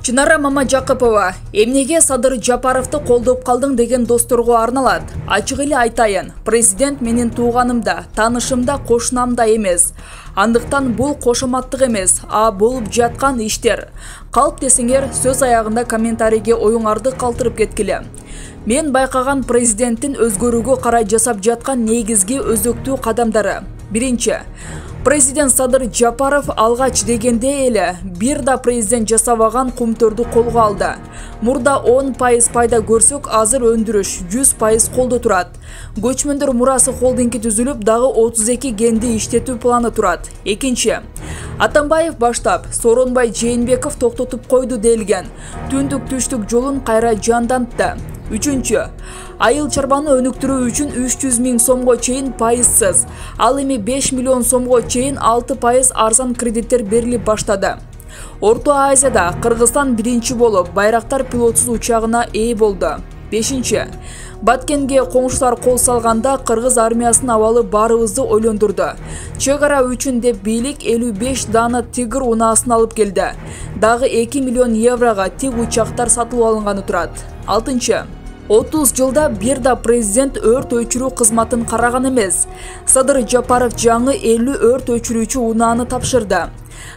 Чынара Мамажакапова, эмнеге Садыр Жапаровду колдоп калдың деген досторго арналат. Ачык эле айтайын, президент менин тууганымда, таанышымда, кошунамда эмес. Андыктан бул кошоматтык эмес, а болуп жаткан иштер. Калп десеңер, сөз аягында комментарийге оюңарды калтырып кеткиле. Мен байкаган президенттин өзгөрүүгө карай жасап жаткан негизги өзөктүү кадамдары. Биринчи, президент Садыр Жапаров алгач дегенде эле бир да президент жасабаган кумтөрдү колго алды. Мурда 10% пайда көрсөк, азыр өндүрүш 100% колдо турат. Көчмөндөр мурасы холдинги түзүлүп, дагы 32 генди иштетүү планы турат. Экинчи, Атамбаев баштап, Сооронбай Жээнбеков токтотуп койду делген. Түндүк түштүк жолун кайра жандантты. Үчүнчү, айыл чарбаны өнүктүрүү үчүн 300 000 сомго чейин пайызсыз, ал эми 5 миллион сомго чейин 6% арзан кредиттер берилип баштады. Орто Азияда Кыргызстан биринчи болуп, байрактар пилотсуз учагына ээ болду. Бешинчи, Баткенге коңшулар кол салганда Кыргыз армиясынын абалы баарыбызды ойлондурду. Чек ара үчүн деп бийлик 55 дана Тигр унаасын алып келди. Дагы 2 миллион еврого тиг учактар сатылып алынганы турат. Алтынчы, 30 жылда бир да президент өрт өчүрүү кызматын караган эмес. Садыр Жапаров жаңы 50 өрт өчүрүүчү унааны тапшырды.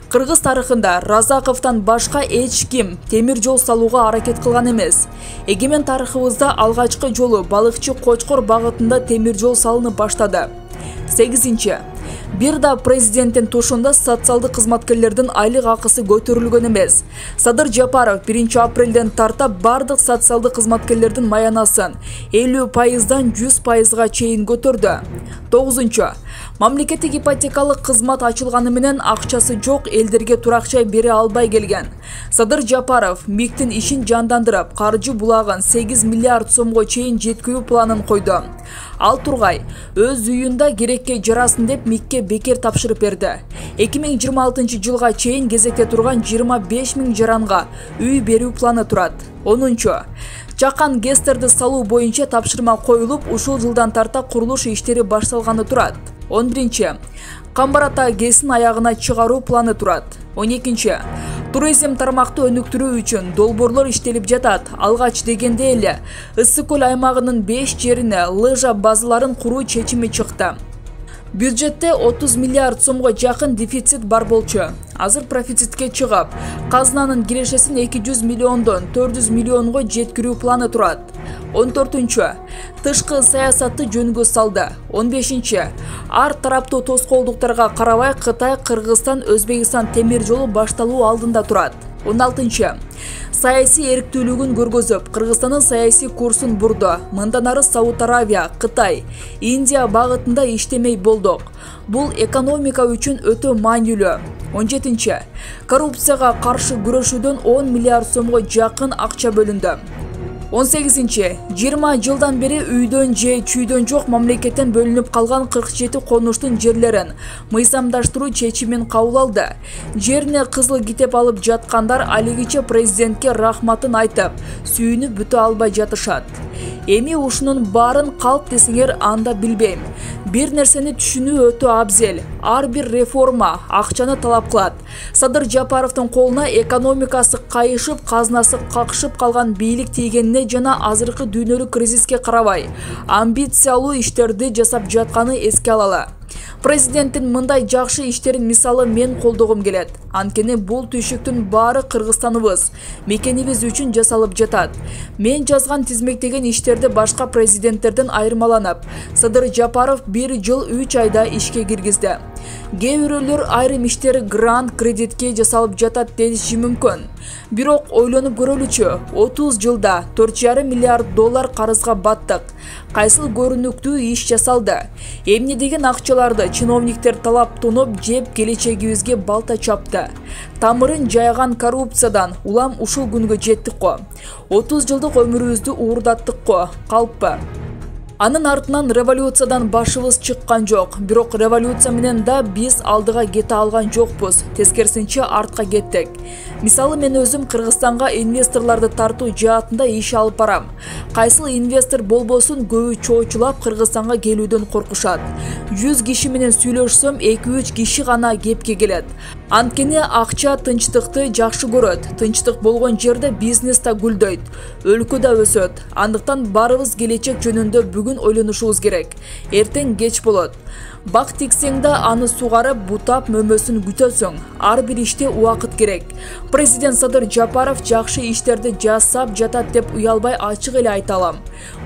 Кыргыз тарыхында Разаковтан башка эч ким темир жол салууга аракет кылган эмес. Эгемен тарыхыбызда алгачкы жолу Балыкчы Кочкор багытында темир жол салынып баштады. 8-нчи, бир да президенттин тушунда социалдык кызматкерлердин айлык акысы көтөрүлгөн эмес. Садыр Жапаров 1-апрелден тарта бардык социалдык кызматкерлердин маянасын 50%дан 100%га чейин көтөрдү. 9-нчу, мамлекеттик ипотекалык кызмат ачылганы менен акчасы жок элдерге туракча бере албай келген. Садыр Жапаров МИКтин ишин жандандырып, каржы булагын 8 миллиард сомго чейин жеткирүү планын койду. Ал тургай өз үйүндө керекке жарасын деп МИКке бекер тапшырып берди. 2026 жылга чейин кезекте турган 25 000 жаранга үй берүү планы турат. 10-нчу, Чакан Гестерди салуу боюнча тапшырма коюлуп, ушул жылдан тарта курулуш иштери башталганы турат. 11-нчи, Камбарата ГЭСин аягына чыгаруу планы турат. 12-нчи, туризм тармакты өнүктүрүү үчүн долбоорлор иштелип жатат. Алгач дегенде эле Ысык көл аймагынын 5 жерине лыжа базаларын куруу чечими чыкты. Бюджетте 30 миллиард сомго жакын дефицит бар болчу. Азыр профицитке чыгып, казынанын кирешесин 200 миллиондон 400 миллионго жеткирүү планы турат. 14-нчү, тышкы саясатты жөнгө салды. 15-нчи, ар тараптуу тоскоолдуктарга карабай Кытай, Кыргызстан, Өзбекстан темир жолу башталуу алдында турат. 16-нчы, саясий эрктүүлүгүн көргөзүп, Кыргызстандын саясий курсун бурду. Мындан ары Сауд Арабия, Кытай, Индия багытында иштемей болдук. Бул экономика үчүн өтө маанилүү. 17-нчи, коррупцияга каршы күрөшүүдөн 10 миллиард сомго жакын акча бөлүндү. 18-нчи, 20 жылдан бери үйдөн же чүйдөн жок мамлекеттен бөлүнүп калган 47 конуштун жерлерин мыйзамдаштыруу чечимин кабыл алды. Жерине кызыл китеп алып жаткандар алигиче президентке рахматын айтып, сүйүнүп бүтө албай жатышат. Эми ушунун баарын калп десеңер анда билбейм. Бир нерсени түшүнүү өтө абзел. Ар бир реформа акчаны талап кылат. Садыр Жапаровдун колуна экономикасы кайышып, казынасы какшып калган бийлик тийгенине жана азыркы дүйнөлүк кризиске карабай, амбициялуу иштерди жасап жатканы эске алалы. Президенттин мындай жакшы иштерин мисалы мен колдогум келет. Анткени бул түйшүктүн баары Кыргызстаныбыз, мекенибиз үчүн жасалып жатат. Мен жазган тизмектеген иштерди башка президенттерден айырмаланып, Садыр Жапаров 1 жыл 3 айда ишке киргизди. Кээ бирөөлөр айрым иштер грант кредитке жасалып жатат деши мүмкүн. Бирок ойлонуп көрөлүчү, 30 жылда 4,5 миллиард доллар карызга баттык. Кайсыл көрүнүктүү иш жасалды? Эмне деген акчаларды чиновниктер талап тоноп жеп келечегибизге балта чапты. Тамырын жайган коррупциядан улам ушул күнгө жеттик го. 30 жылдык өмүрүбүздү уурдаттык го, калппы. Анын артынан революциядан башыбыз чыккан жок. Бирок революция менен да биз алдыга кете алган жокпуз. Тескерисинче артка кеттик. Мисалы мен өзүм Кыргызстанга инвесторлорду тартуу жаатында иш алып барам. Кайсыл инвестор болбосун көбү чоочулап Кыргызстанга келүүдөн коркушат. 100 киши менен сүйлөшсөм 2-3 киши гана кепке келет. Анткени акча тынчтыкты жакшы көрөт. Тынчтык болгон жерде бизнес да гүлдөйт, өлкө да өсөт. Андыктан барыбыз келечек жөнүндө бүгүн ойлонушубуз керек. Эртең кеч болот. Бак тиксең да аны сугарып, бутап мөмөсүн күтөсүң. Ар бир иште убакыт керек. Президент Садыр Жапаров жакшы иштерди жасап жатат деп уялбай ачык эле айта алам.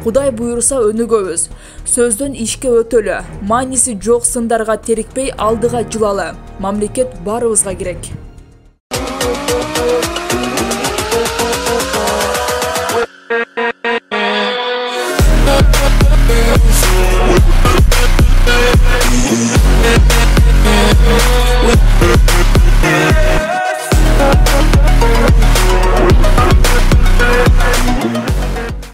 Кудай буйруса өнүгөбүз. Сөздөн ишке өтөлү. Мааниси жок сындарга терикпей алдыга жылалы. Мамлекет барыбызга керек.